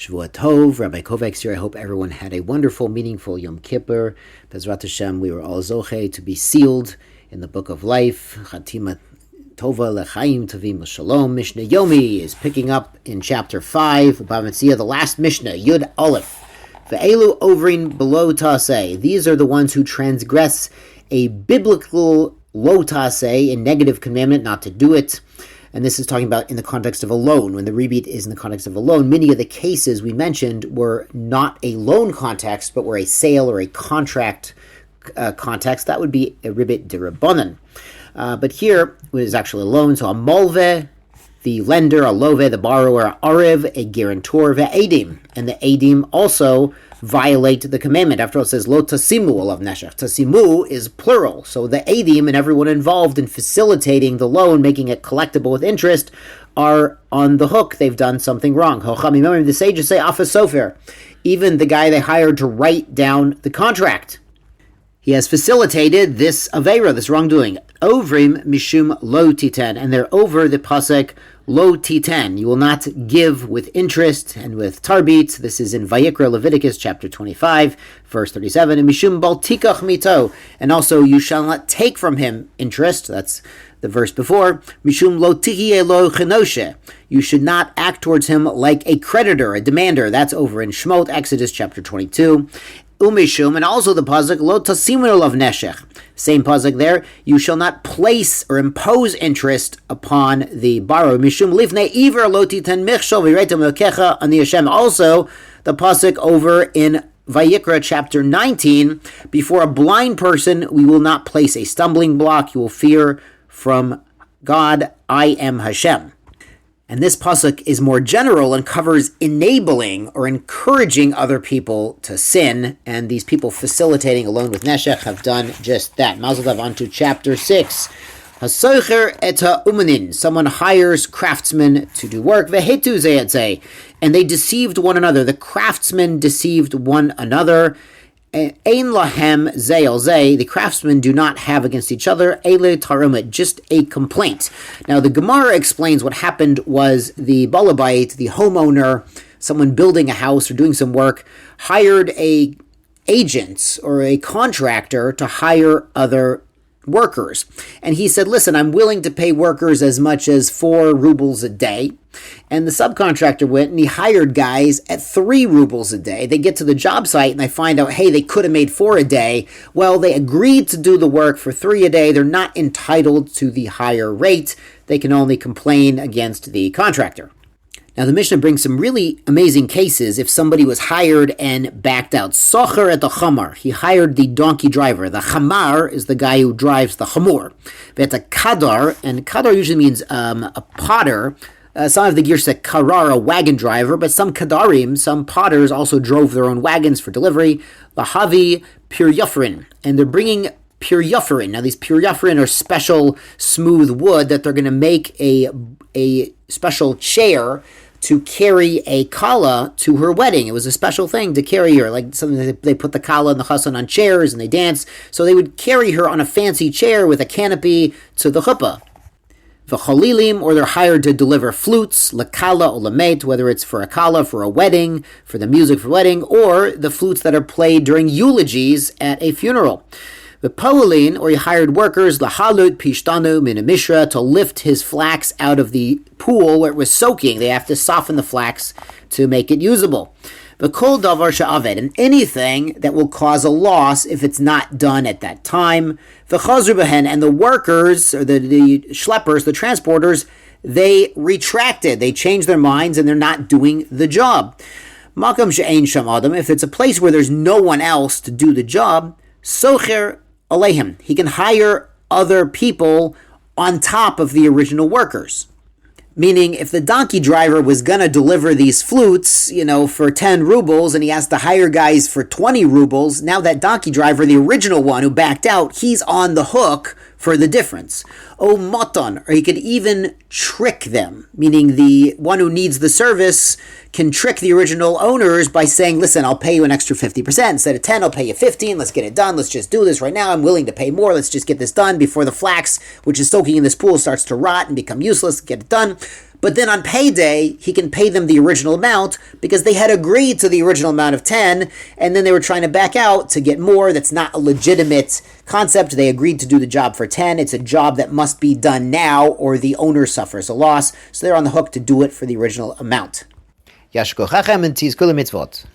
Shavua Tov, Rabbi Kovacs here. I hope everyone had a wonderful, meaningful Yom Kippur. Bezrat Hashem, we were all zoche to be sealed in the book of life. Chatima Tova lechaim tovim l'shalom. Mishnah Yomi is picking up in chapter 5, Bava Metzia, the last Mishnah, Yud Aleph. Ve'elu ovrin below taseh. These are the ones who transgress a biblical lo taseh, a negative commandment not to do it. And this is talking about in the context of a loan. When the Ribit is in the context of a loan, many of the cases we mentioned were not a loan context, but were a sale or a contract context. That would be a Ribit derabanan. But here it was actually a loan. So a molve, the lender, a love, the borrower, a arev, a guarantor, ve'edim. And the edim also violate the commandment. After all, it says, lo tasimu alav neshech. Tasimu is plural. So the edim and everyone involved in facilitating the loan, making it collectible with interest, are on the hook. They've done something wrong. Remember, the sages say, afa sofer. Even the guy they hired to write down the contract, he has facilitated this aveira, this wrongdoing. Ovrim mishum lo titen, and they're over the pasuk lo titen. You will not give with interest and with tarbit. This is in Vayikra, Leviticus chapter 25, verse 37. And mishum bal tikach mito, and also you shall not take from him interest. That's the verse before. Mishum lo tihiye lo chenoshe. You should not act towards him like a creditor, a demander. That's over in Shemot, Exodus chapter 22. Umishum, and also the pasuk lo tasimu alav neshech. Same pasuk there. You shall not place or impose interest upon the borrower. Mishum lifnei iver lo titen michshol v'reitem lokecha ani Hashem. Also, the pasuk over in Vayikra chapter 19. Before a blind person, we will not place a stumbling block. You will fear from God. I am Hashem. And this pasuk is more general and covers enabling or encouraging other people to sin. And these people facilitating a loan with neshech have done just that. Mazel tov, on to chapter 6. Hasocher et ha'umanin. Someone hires craftsmen to do work. Vehetu ze'etzeh. And they deceived one another. The craftsmen deceived one another. Ein lahem ze'el zeh, the craftsmen do not have against each other, ele tarumet, just a complaint. Now the Gemara explains what happened was the balabait, the homeowner, someone building a house or doing some work, hired a agent or a contractor to hire other workers. And he said, listen, I'm willing to pay workers as much as 4 rubles a day. And the subcontractor went and he hired guys at 3 rubles a day. They get to the job site and they find out, hey, they could have made 4 a day. Well, they agreed to do the work for 3 a day. They're not entitled to the higher rate. They can only complain against the contractor. Now, the Mishnah brings some really amazing cases if somebody was hired and backed out. Socher at the chamar. He hired the donkey driver. The chamar is the guy who drives the chamor. But a kadar, and kadar usually means a potter. Some of the gear said karar, a wagon driver, but some kadarim, some potters also drove their own wagons for delivery. Lahavi piryufrin, and they're bringing piryufrin. Now, these piryufrin are special smooth wood that they're going to make a special chair to carry a kala to her wedding. It was a special thing to carry her, like something that they put the kala and the chassan on chairs and they dance. So they would carry her on a fancy chair with a canopy to the chuppah. V'chalilim, or they're hired to deliver flutes, lakala or lamet, whether it's for a kala, for a wedding, for the music for wedding, or the flutes that are played during eulogies at a funeral. The Poelin, or he hired workers, lahalut pishtanu min mishra, to lift his flax out of the pool where it was soaking. They have to soften the flax to make it usable. The kol davar she'aved, and anything that will cause a loss if it's not done at that time. The chazru behen, and the workers, or the schleppers, the transporters, they retracted. They changed their minds and they're not doing the job. Makam she'ein sham adam, if it's a place where there's no one else to do the job, socher aleihim, he can hire other people on top of the original workers. Meaning, if the donkey driver was going to deliver these flutes, for 10 rubles, and he has to hire guys for 20 rubles, now that donkey driver, the original one who backed out, he's on the hook for the difference. O moton, or he could even trick them, meaning the one who needs the service can trick the original owners by saying, listen, I'll pay you an extra 50%. Instead of 10, I'll pay you 15. Let's get it done. Let's just do this right now. I'm willing to pay more. Let's just get this done before the flax, which is soaking in this pool, starts to rot and become useless. Get it done. But then on payday, he can pay them the original amount because they had agreed to the original amount of 10, and then they were trying to back out to get more. That's not a legitimate concept. They agreed to do the job for 10. It's a job that must be done now, or the owner suffers a loss. So they're on the hook to do it for the original amount. Yashko Chachem and Tizkul Mitzvot.